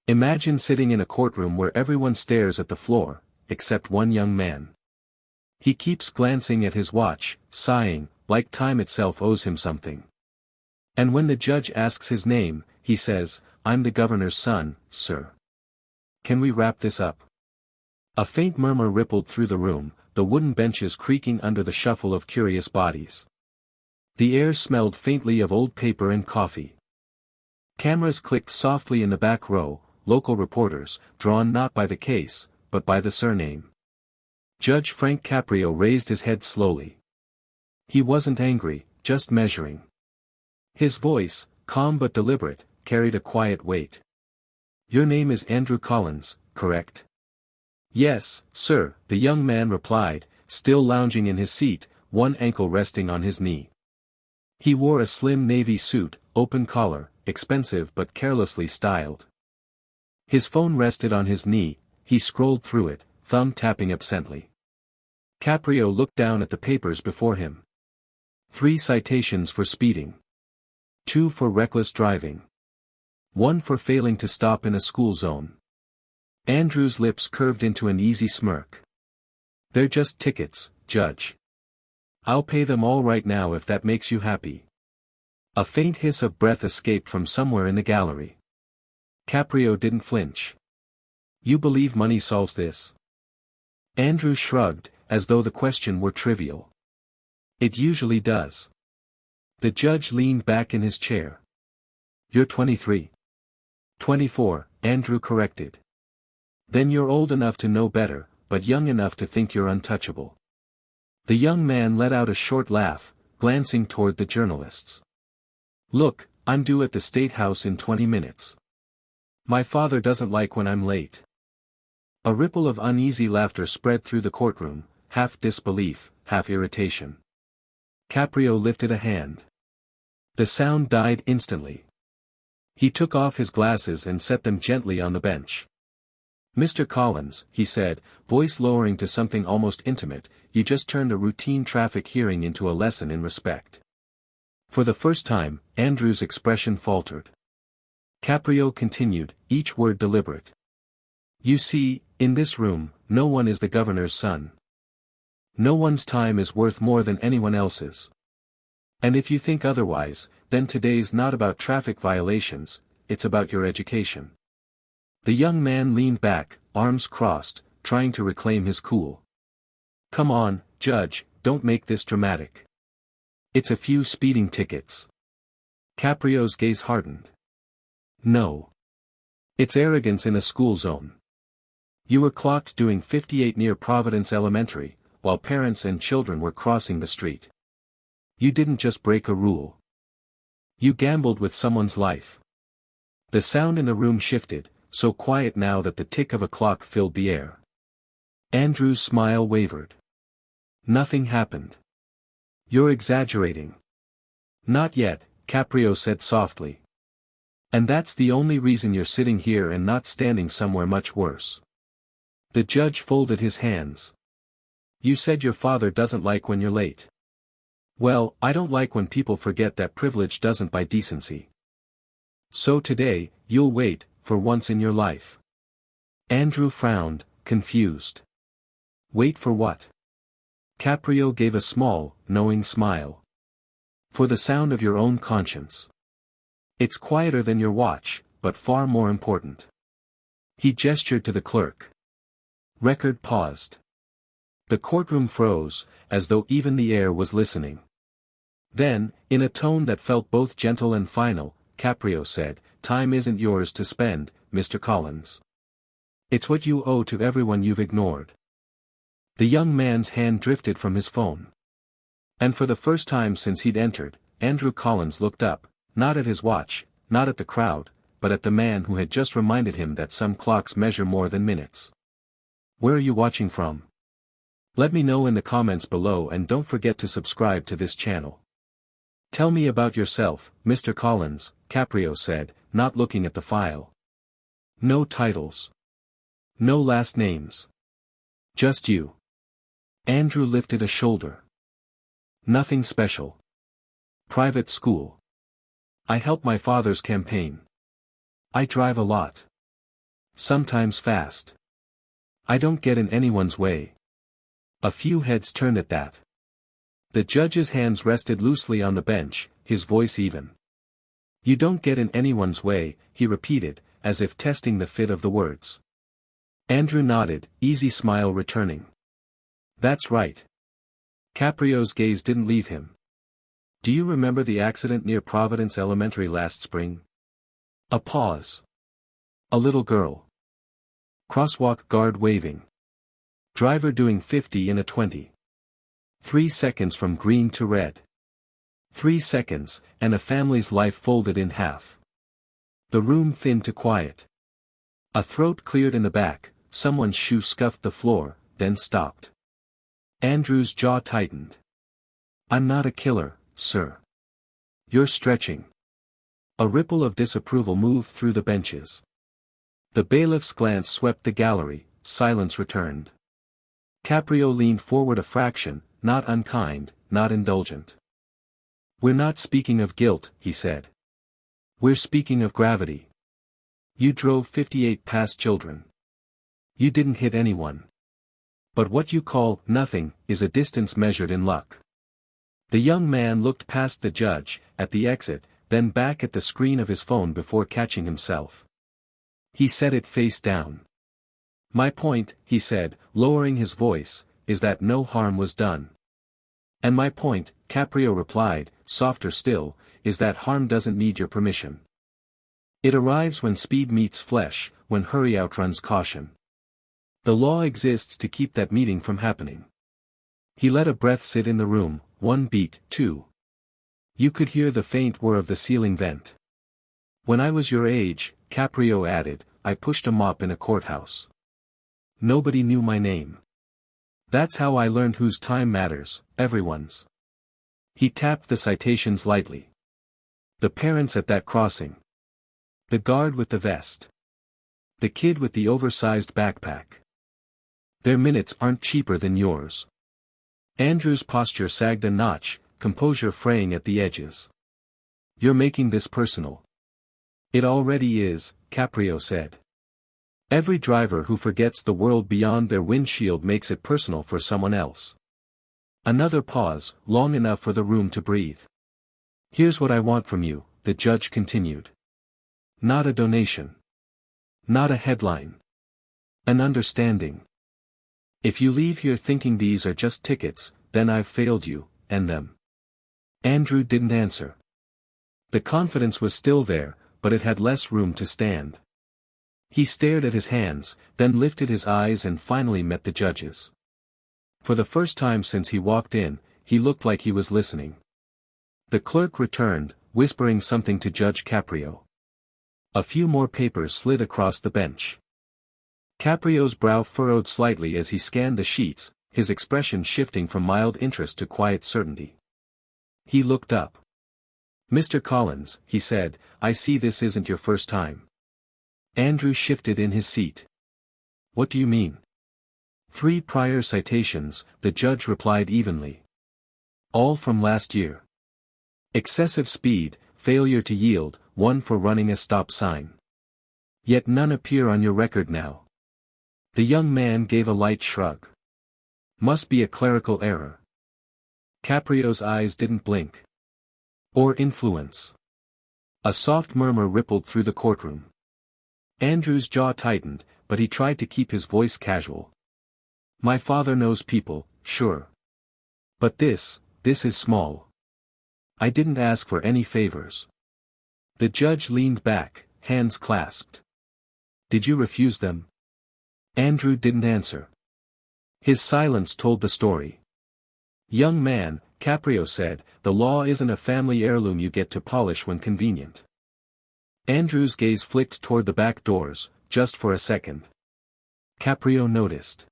Imagine sitting in a courtroom where everyone stares at the floor, except one young man. He keeps glancing at his watch, sighing, like time itself owes him something. And when the judge asks his name, he says, "I'm the governor's son, sir. Can we wrap this up?" A faint murmur rippled through the room, the wooden benches creaking under the shuffle of curious bodies. The air smelled faintly of old paper and coffee. Cameras clicked softly in the back row, local reporters, drawn not by the case, but by the surname. Judge Frank Caprio raised his head slowly. He wasn't angry, just measuring. His voice, calm but deliberate, carried a quiet weight. "Your name is Andrew Collins, correct?" "Yes, sir," the young man replied, still lounging in his seat, one ankle resting on his knee. He wore a slim navy suit, open collar, expensive but carelessly styled. His phone rested on his knee, he scrolled through it, thumb tapping absently. Caprio looked down at the papers before him. 3 citations for speeding. 2 for reckless driving. 1 for failing to stop in a school zone. Andrew's lips curved into an easy smirk. "They're just tickets, Judge. I'll pay them all right now if that makes you happy." A faint hiss of breath escaped from somewhere in the gallery. Caprio didn't flinch. "You believe money solves this?" Andrew shrugged, as though the question were trivial. "It usually does." The judge leaned back in his chair. "You're 23. 24, Andrew corrected. "Then you're old enough to know better, but young enough to think you're untouchable." The young man let out a short laugh, glancing toward the journalists. "Look, I'm due at the State House in 20 minutes. My father doesn't like when I'm late." A ripple of uneasy laughter spread through the courtroom, half disbelief, half irritation. Caprio lifted a hand. The sound died instantly. He took off his glasses and set them gently on the bench. "Mr. Collins," he said, voice lowering to something almost intimate, "you just turned a routine traffic hearing into a lesson in respect." For the first time, Andrew's expression faltered. Caprio continued, each word deliberate. "You see, in this room, no one is the governor's son. No one's time is worth more than anyone else's. And if you think otherwise, then today's not about traffic violations, it's about your education." The young man leaned back, arms crossed, trying to reclaim his cool. "Come on, Judge, don't make this dramatic. It's a few speeding tickets." Caprio's gaze hardened. "No. It's arrogance in a school zone. You were clocked doing 58 near Providence Elementary, while parents and children were crossing the street. You didn't just break a rule. You gambled with someone's life." The sound in the room shifted, so quiet now that the tick of a clock filled the air. Andrew's smile wavered. "Nothing happened." "You're exaggerating." "Not yet," Caprio said softly. "And that's the only reason you're sitting here and not standing somewhere much worse." The judge folded his hands. "You said your father doesn't like when you're late. Well, I don't like when people forget that privilege doesn't buy decency. So today, you'll wait, for once in your life." Andrew frowned, confused. "Wait for what?" Caprio gave a small, knowing smile. "For the sound of your own conscience. It's quieter than your watch, but far more important." He gestured to the clerk. Record paused. The courtroom froze, as though even the air was listening. Then, in a tone that felt both gentle and final, Caprio said, "Time isn't yours to spend, Mr. Collins. It's what you owe to everyone you've ignored." The young man's hand drifted from his phone. And for the first time since he'd entered, Andrew Collins looked up, not at his watch, not at the crowd, but at the man who had just reminded him that some clocks measure more than minutes. "Where are you watching from? Let me know in the comments below and don't forget to subscribe to this channel." "Tell me about yourself, Mr. Collins," Caprio said, not looking at the file. "No titles. No last names. Just you." Andrew lifted a shoulder. "Nothing special. Private school. I help my father's campaign. I drive a lot. Sometimes fast. I don't get in anyone's way. A few heads turned at that. The judge's hands rested loosely on the bench, his voice even. You don't get in anyone's way, he repeated, as if testing the fit of the words. Andrew nodded, easy smile returning. That's right. Caprio's gaze didn't leave him. Do you remember the accident near Providence Elementary last spring? A pause. A little girl. Crosswalk guard waving. Driver doing 50 in a 20. 3 seconds from green to red. 3 seconds, and a family's life folded in half. The room thinned to quiet. A throat cleared in the back, someone's shoe scuffed the floor, then stopped. Andrew's jaw tightened. I'm not a killer, sir. You're stretching. A ripple of disapproval moved through the benches. The bailiff's glance swept the gallery, silence returned. Caprio leaned forward a fraction, not unkind, not indulgent. We're not speaking of guilt, he said. We're speaking of gravity. You drove 58 past children. You didn't hit anyone. But what you call nothing is a distance measured in luck. The young man looked past the judge, at the exit, then back at the screen of his phone before catching himself. He set it face down. My point, he said, lowering his voice, is that no harm was done. And my point, Caprio replied, softer still, is that harm doesn't need your permission. It arrives when speed meets flesh, when hurry outruns caution. The law exists to keep that meeting from happening. He let a breath sit in the room, 1 beat, 2. You could hear the faint whir of the ceiling vent. When I was your age, Caprio added, I pushed a mop in a courthouse. Nobody knew my name. That's how I learned whose time matters, everyone's. He tapped the citations lightly. The parents at that crossing. The guard with the vest. The kid with the oversized backpack. Their minutes aren't cheaper than yours. Andrew's posture sagged a notch, composure fraying at the edges. You're making this personal. It already is, Caprio said. Every driver who forgets the world beyond their windshield makes it personal for someone else. Another pause, long enough for the room to breathe. Here's what I want from you, the judge continued. Not a donation. Not a headline. An understanding. If you leave here thinking these are just tickets, then I've failed you, and them. Andrew didn't answer. The confidence was still there, but it had less room to stand. He stared at his hands, then lifted his eyes and finally met the judge's. For the first time since he walked in, he looked like he was listening. The clerk returned, whispering something to Judge Caprio. A few more papers slid across the bench. Caprio's brow furrowed slightly as he scanned the sheets, his expression shifting from mild interest to quiet certainty. He looked up. Mr. Collins, he said, I see this isn't your first time. Andrew shifted in his seat. What do you mean? 3 prior citations, the judge replied evenly. All from last year. Excessive speed, failure to yield, 1 for running a stop sign. Yet none appear on your record now. The young man gave a light shrug. Must be a clerical error. Caprio's eyes didn't blink. Or influence. A soft murmur rippled through the courtroom. Andrew's jaw tightened, but he tried to keep his voice casual. My father knows people, sure. But this is small. I didn't ask for any favors. The judge leaned back, hands clasped. Did you refuse them? Andrew didn't answer. His silence told the story. Young man, Caprio said, the law isn't a family heirloom you get to polish when convenient. Andrew's gaze flicked toward the back doors, just for a second. Caprio noticed.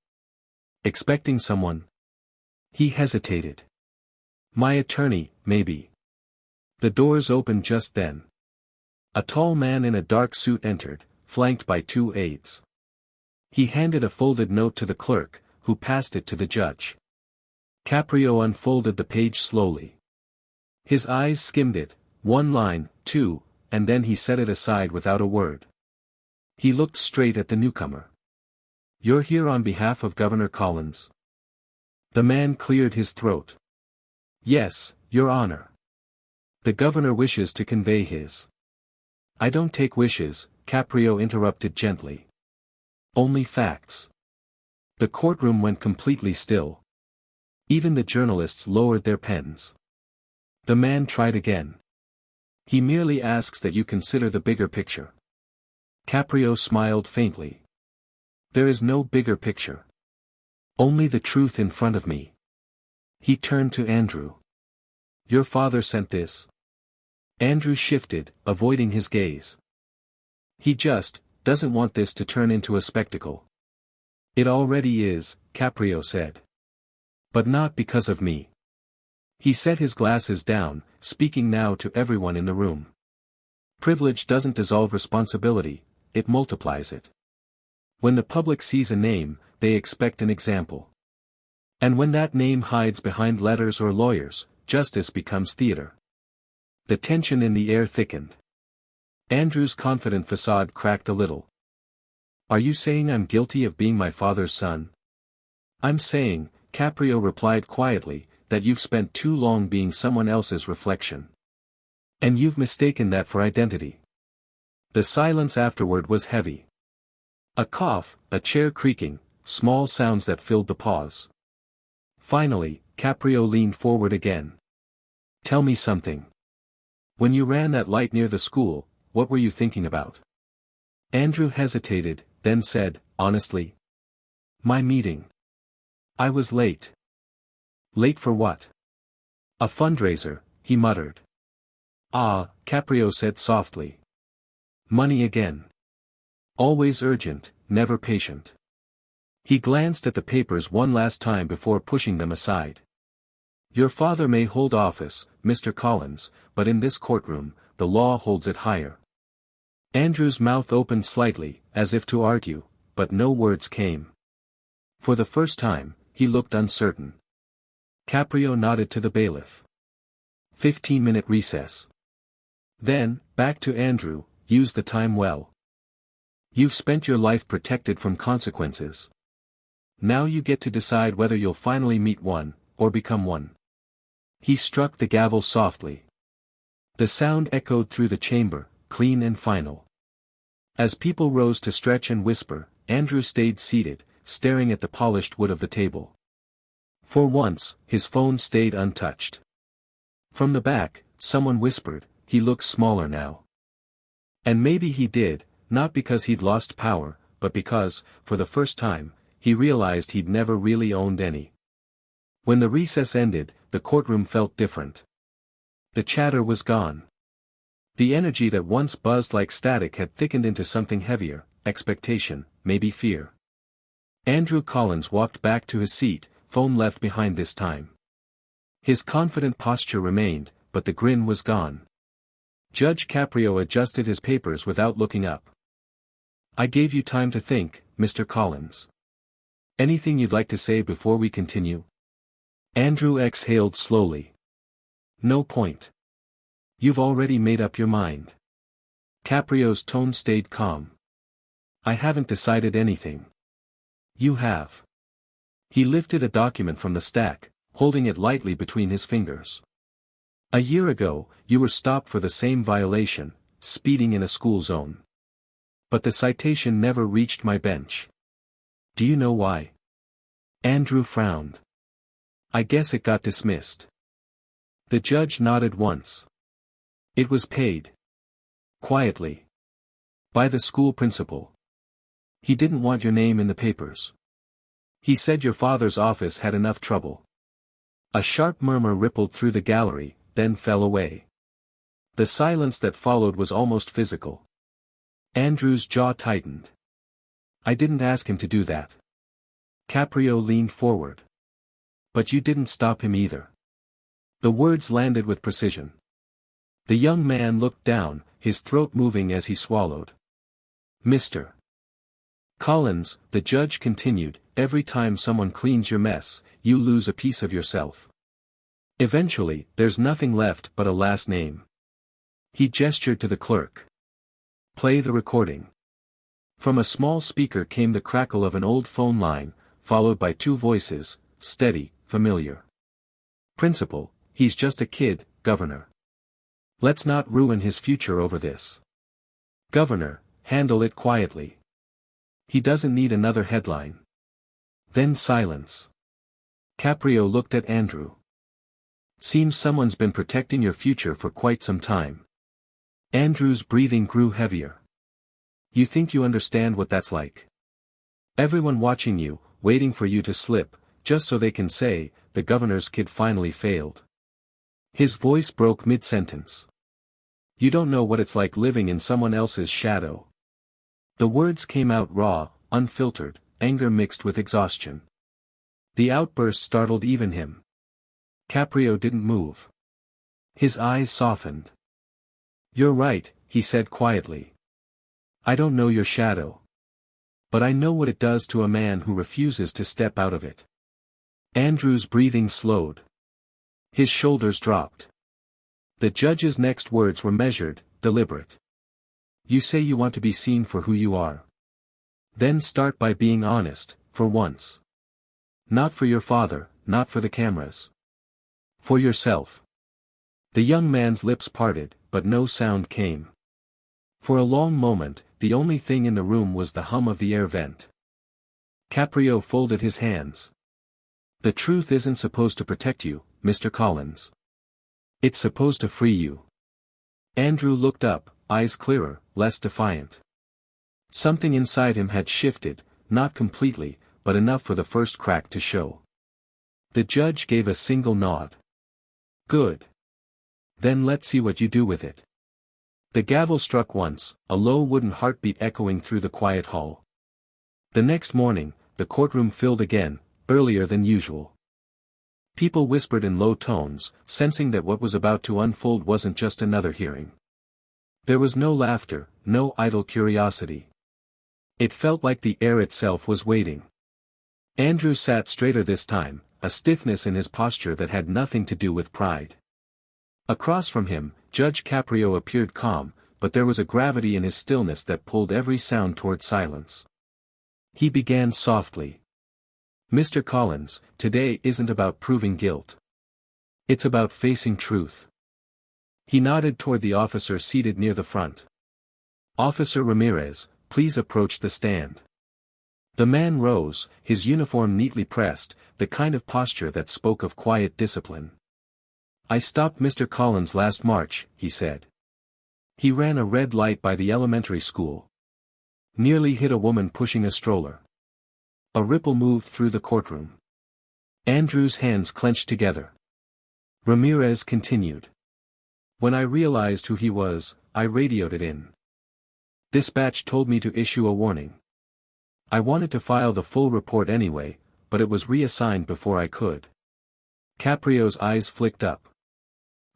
Expecting someone? He hesitated. My attorney, maybe. The doors opened just then. A tall man in a dark suit entered, flanked by 2 aides. He handed a folded note to the clerk, who passed it to the judge. Caprio unfolded the page slowly. His eyes skimmed it, 1 line, 2, and then he set it aside without a word. He looked straight at the newcomer. "You're here on behalf of Governor Collins?" The man cleared his throat. "Yes, Your Honor. The governor wishes to convey his—" "I don't take wishes," Caprio interrupted gently. "Only facts." The courtroom went completely still. Even the journalists lowered their pens. The man tried again. "He merely asks that you consider the bigger picture." Caprio smiled faintly. "There is no bigger picture. Only the truth in front of me." He turned to Andrew. "Your father sent this?" Andrew shifted, avoiding his gaze. "He just doesn't want this to turn into a spectacle." "It already is," Caprio said. "But not because of me." He set his glasses down, speaking now to everyone in the room. "Privilege doesn't dissolve responsibility, it multiplies it. When the public sees a name, they expect an example. And when that name hides behind letters or lawyers, justice becomes theater." The tension in the air thickened. Andrew's confident facade cracked a little. "Are you saying I'm guilty of being my father's son?" "I'm saying," Caprio replied quietly, "that you've spent too long being someone else's reflection. And you've mistaken that for identity." The silence afterward was heavy. A cough, a chair creaking, small sounds that filled the pause. Finally, Caprio leaned forward again. "Tell me something. When you ran that light near the school, what were you thinking about?" Andrew hesitated, then said, honestly, "My meeting. I was late." "Late for what?" "A fundraiser," he muttered. "Ah," Caprio said softly. "Money again. Always urgent, never patient." He glanced at the papers one last time before pushing them aside. "Your father may hold office, Mr. Collins, but in this courtroom, the law holds it higher." Andrew's mouth opened slightly, as if to argue, but no words came. For the first time, he looked uncertain. Caprio nodded to the bailiff. 15-minute recess. Then, back to Andrew, "Use the time well. You've spent your life protected from consequences. Now you get to decide whether you'll finally meet one, or become one." He struck the gavel softly. The sound echoed through the chamber, clean and final. As people rose to stretch and whisper, Andrew stayed seated, staring at the polished wood of the table. For once, his phone stayed untouched. From the back, someone whispered, "He looks smaller now." And maybe he did, not because he'd lost power, but because, for the first time, he realized he'd never really owned any. When the recess ended, the courtroom felt different. The chatter was gone. The energy that once buzzed like static had thickened into something heavier, expectation, maybe fear. Andrew Collins walked back to his seat, phone left behind this time. His confident posture remained, but the grin was gone. Judge Caprio adjusted his papers without looking up. "I gave you time to think, Mr. Collins. Anything you'd like to say before we continue?" Andrew exhaled slowly. "No point. You've already made up your mind." Caprio's tone stayed calm. "I haven't decided anything." "You have." He lifted a document from the stack, holding it lightly between his fingers. "A year ago, you were stopped for the same violation, speeding in a school zone. But the citation never reached my bench. Do you know why?" Andrew frowned. "I guess it got dismissed." The judge nodded once. "It was paid." Quietly. "By the school principal. He didn't want your name in the papers. He said your father's office had enough trouble." A sharp murmur rippled through the gallery, then fell away. The silence that followed was almost physical. Andrew's jaw tightened. "I didn't ask him to do that." Caprio leaned forward. "But you didn't stop him either." The words landed with precision. The young man looked down, his throat moving as he swallowed. "Mr. Collins," the judge continued, "every time someone cleans your mess, you lose a piece of yourself. Eventually, there's nothing left but a last name." He gestured to the clerk. "Play the recording." From a small speaker came the crackle of an old phone line, followed by two voices, steady, familiar. "Principal, he's just a kid, Governor. Let's not ruin his future over this. Governor, handle it quietly. He doesn't need another headline." Then silence. Caprio looked at Andrew. "Seems someone's been protecting your future for quite some time." Andrew's breathing grew heavier. "You think you understand what that's like? Everyone watching you, waiting for you to slip, just so they can say, the governor's kid finally failed." His voice broke mid-sentence. "You don't know what it's like living in someone else's shadow." The words came out raw, unfiltered, anger mixed with exhaustion. The outburst startled even him. Caprio didn't move. His eyes softened. "You're right," he said quietly. "I don't know your shadow. But I know what it does to a man who refuses to step out of it." Andrew's breathing slowed. His shoulders dropped. The judge's next words were measured, deliberate. "You say you want to be seen for who you are. Then start by being honest, for once. Not for your father, not for the cameras. For yourself." The young man's lips parted, but no sound came. For a long moment, the only thing in the room was the hum of the air vent. Caprio folded his hands. "The truth isn't supposed to protect you, Mr. Collins. It's supposed to free you." Andrew looked up, eyes clearer, less defiant. Something inside him had shifted, not completely, but enough for the first crack to show. The judge gave a single nod. "Good. Then let's see what you do with it." The gavel struck once, a low wooden heartbeat echoing through the quiet hall. The next morning, the courtroom filled again, earlier than usual. People whispered in low tones, sensing that what was about to unfold wasn't just another hearing. There was no laughter, no idle curiosity. It felt like the air itself was waiting. Andrew sat straighter this time, a stiffness in his posture that had nothing to do with pride. Across from him, Judge Caprio appeared calm, but there was a gravity in his stillness that pulled every sound toward silence. He began softly. "Mr. Collins, today isn't about proving guilt. It's about facing truth." He nodded toward the officer seated near the front. "Officer Ramirez, please approach the stand." The man rose, his uniform neatly pressed, the kind of posture that spoke of quiet discipline. "I stopped Mr. Collins last March," he said. "He ran a red light by the elementary school. Nearly hit a woman pushing a stroller." A ripple moved through the courtroom. Andrew's hands clenched together. Ramirez continued. "When I realized who he was, I radioed it in. Dispatch told me to issue a warning. I wanted to file the full report anyway, but it was reassigned before I could." Caprio's eyes flicked up.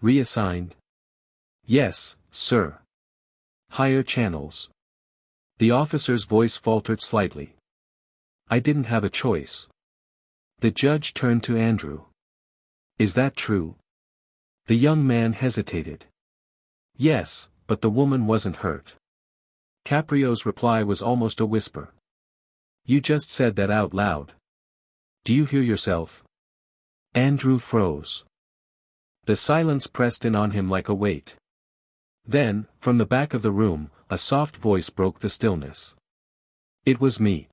"Reassigned?" "Yes, sir. Higher channels." The officer's voice faltered slightly. "I didn't have a choice." The judge turned to Andrew. "Is that true?" The young man hesitated. "Yes, but the woman wasn't hurt." Caprio's reply was almost a whisper. "You just said that out loud. Do you hear yourself?" Andrew froze. The silence pressed in on him like a weight. Then, from the back of the room, a soft voice broke the stillness. It was me.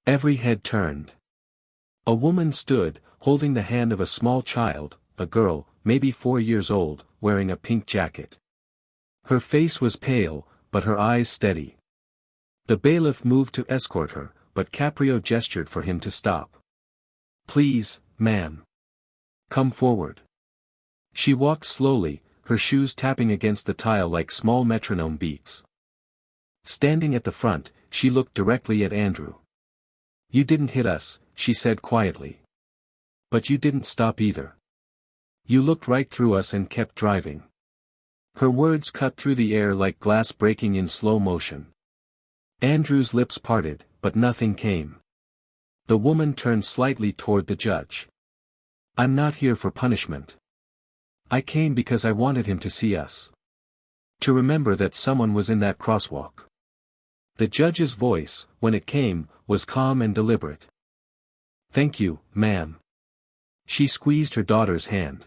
Every head turned. A woman stood, holding the hand of a small child, a girl, maybe 4 years old, wearing a pink jacket. Her face was pale, but her eyes steady. The bailiff moved to escort her, but Caprio gestured for him to stop. "Please, ma'am. Come forward." She walked slowly, her shoes tapping against the tile like small metronome beats. Standing at the front, she looked directly at Andrew. "You didn't hit us," she said quietly. "But you didn't stop either. You looked right through us and kept driving." Her words cut through the air like glass breaking in slow motion. Andrew's lips parted, but nothing came. The woman turned slightly toward the judge. "I'm not here for punishment. I came because I wanted him to see us. To remember that someone was in that crosswalk." The judge's voice, when it came, was calm and deliberate. "Thank you, ma'am." She squeezed her daughter's hand.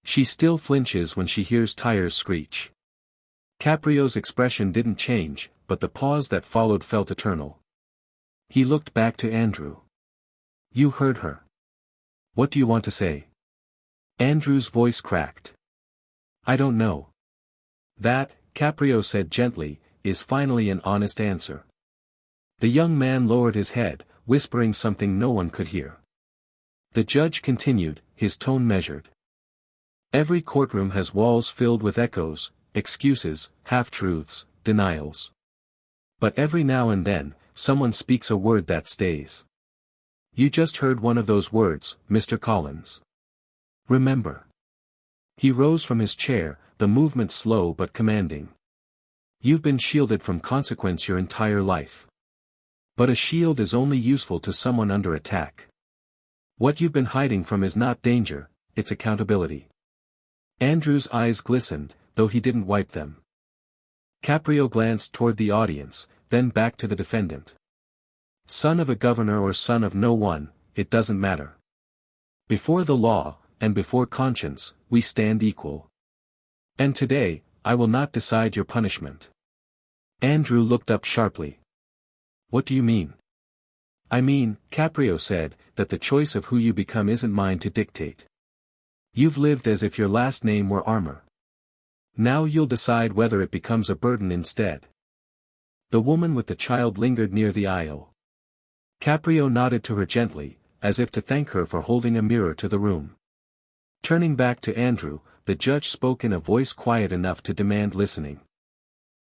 She still flinches when she hears tires screech. Caprio's expression didn't change, but the pause that followed felt eternal. He looked back to Andrew. "You heard her. What do you want to say?" Andrew's voice cracked. "I don't know." "That," Caprio said gently, "is finally an honest answer." The young man lowered his head, whispering something no one could hear. The judge continued, his tone measured. "Every courtroom has walls filled with echoes, excuses, half-truths, denials. But every now and then, someone speaks a word that stays. You just heard one of those words, Mr. Collins. Remember." He rose from his chair, the movement slow but commanding. "You've been shielded from consequence your entire life. But a shield is only useful to someone under attack. What you've been hiding from is not danger, it's accountability." Andrew's eyes glistened, though he didn't wipe them. Caprio glanced toward the audience, then back to the defendant. "Son of a governor or son of no one, it doesn't matter. Before the law, and before conscience, we stand equal. And today, I will not decide your punishment." Andrew looked up sharply. "What do you mean?" "I mean," Caprio said, "that the choice of who you become isn't mine to dictate. You've lived as if your last name were armor. Now you'll decide whether it becomes a burden instead." The woman with the child lingered near the aisle. Caprio nodded to her gently, as if to thank her for holding a mirror to the room. Turning back to Andrew, the judge spoke in a voice quiet enough to demand listening.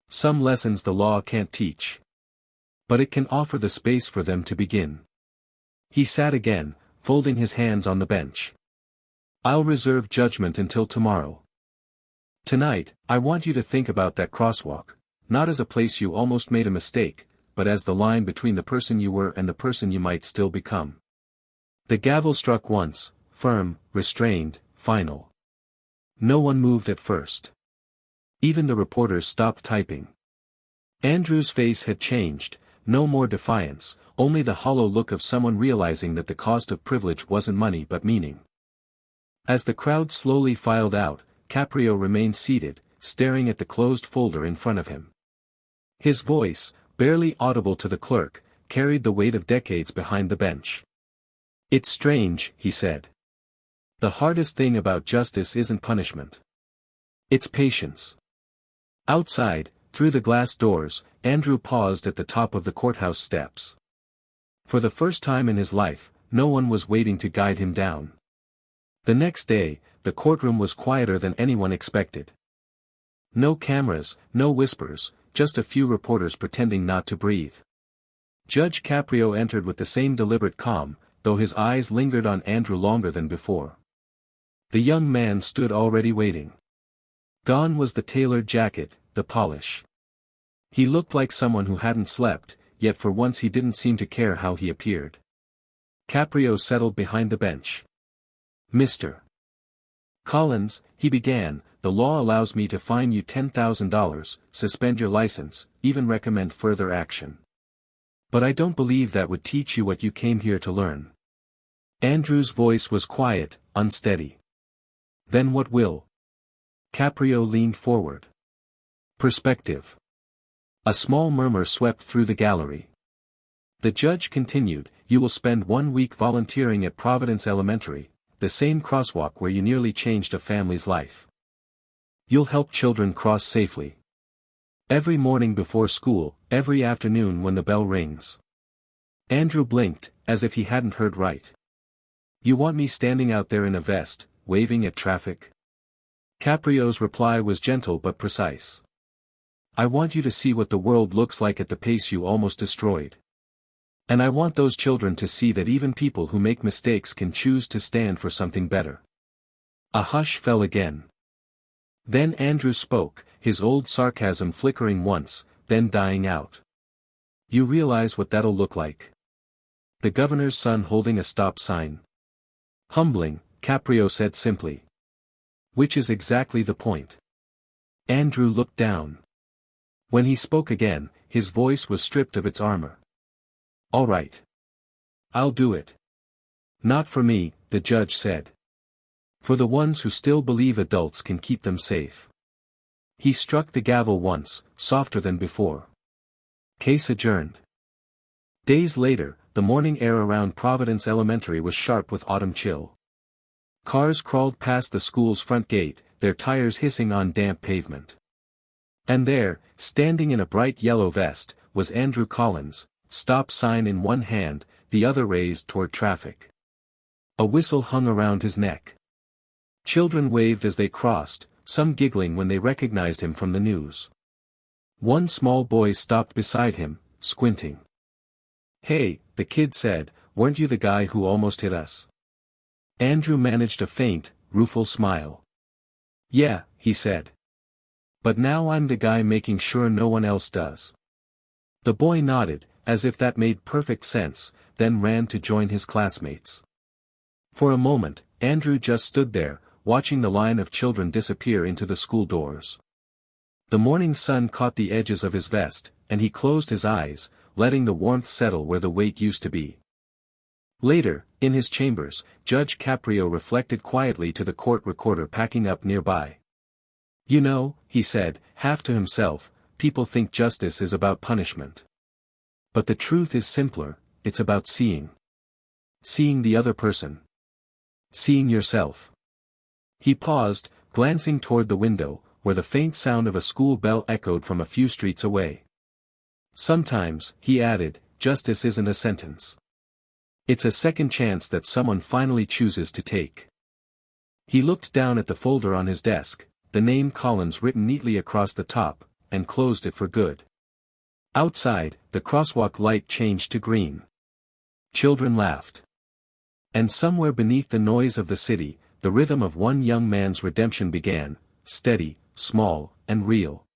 "Some lessons the law can't teach. But it can offer the space for them to begin." He sat again, folding his hands on the bench. "I'll reserve judgment until tomorrow. Tonight, I want you to think about that crosswalk, not as a place you almost made a mistake, but as the line between the person you were and the person you might still become." The gavel struck once, firm, restrained, final. No one moved at first. Even the reporters stopped typing. Andrew's face had changed, no more defiance, only the hollow look of someone realizing that the cost of privilege wasn't money but meaning. As the crowd slowly filed out, Caprio remained seated, staring at the closed folder in front of him. His voice, barely audible to the clerk, carried the weight of decades behind the bench. "It's strange," he said. "The hardest thing about justice isn't punishment. It's patience." Outside, through the glass doors, Andrew paused at the top of the courthouse steps. For the first time in his life, no one was waiting to guide him down. The next day, the courtroom was quieter than anyone expected. No cameras, no whispers, just a few reporters pretending not to breathe. Judge Caprio entered with the same deliberate calm, though his eyes lingered on Andrew longer than before. The young man stood already waiting. Gone was the tailored jacket, the polish. He looked like someone who hadn't slept, yet for once he didn't seem to care how he appeared. Caprio settled behind the bench. "Mr. Collins," he began, "the law allows me to fine you $10,000, suspend your license, even recommend further action. But I don't believe that would teach you what you came here to learn." Andrew's voice was quiet, unsteady. "Then what will?" Caprio leaned forward. "Perspective." A small murmur swept through the gallery. The judge continued, "You will spend 1 week volunteering at Providence Elementary, the same crosswalk where you nearly changed a family's life. You'll help children cross safely. Every morning before school, every afternoon when the bell rings." Andrew blinked, as if he hadn't heard right. "You want me standing out there in a vest, waving at traffic?" Caprio's reply was gentle but precise. "I want you to see what the world looks like at the pace you almost destroyed. And I want those children to see that even people who make mistakes can choose to stand for something better." A hush fell again. Then Andrew spoke, his old sarcasm flickering once, then dying out. "You realize what that'll look like? The governor's son holding a stop sign." "Humbling," Caprio said simply. "Which is exactly the point." Andrew looked down. When he spoke again, his voice was stripped of its armor. "All right. I'll do it." "Not for me," the judge said. "For the ones who still believe adults can keep them safe." He struck the gavel once, softer than before. Case adjourned. Days later, the morning air around Providence Elementary was sharp with autumn chill. Cars crawled past the school's front gate, their tires hissing on damp pavement. And there, standing in a bright yellow vest, was Andrew Collins, stop sign in one hand, the other raised toward traffic. A whistle hung around his neck. Children waved as they crossed, some giggling when they recognized him from the news. One small boy stopped beside him, squinting. "Hey," the kid said, "weren't you the guy who almost hit us?" Andrew managed a faint, rueful smile. "Yeah," he said. "But now I'm the guy making sure no one else does." The boy nodded, as if that made perfect sense, then ran to join his classmates. For a moment, Andrew just stood there, watching the line of children disappear into the school doors. The morning sun caught the edges of his vest, and he closed his eyes, letting the warmth settle where the weight used to be. Later, in his chambers, Judge Caprio reflected quietly to the court recorder packing up nearby. "You know," he said, half to himself, "people think justice is about punishment. But the truth is simpler, it's about seeing. Seeing the other person. Seeing yourself." He paused, glancing toward the window, where the faint sound of a school bell echoed from a few streets away. "Sometimes," he added, "justice isn't a sentence. It's a second chance that someone finally chooses to take." He looked down at the folder on his desk, the name Collins written neatly across the top, and closed it for good. Outside, the crosswalk light changed to green. Children laughed. And somewhere beneath the noise of the city, the rhythm of one young man's redemption began, steady, small, and real.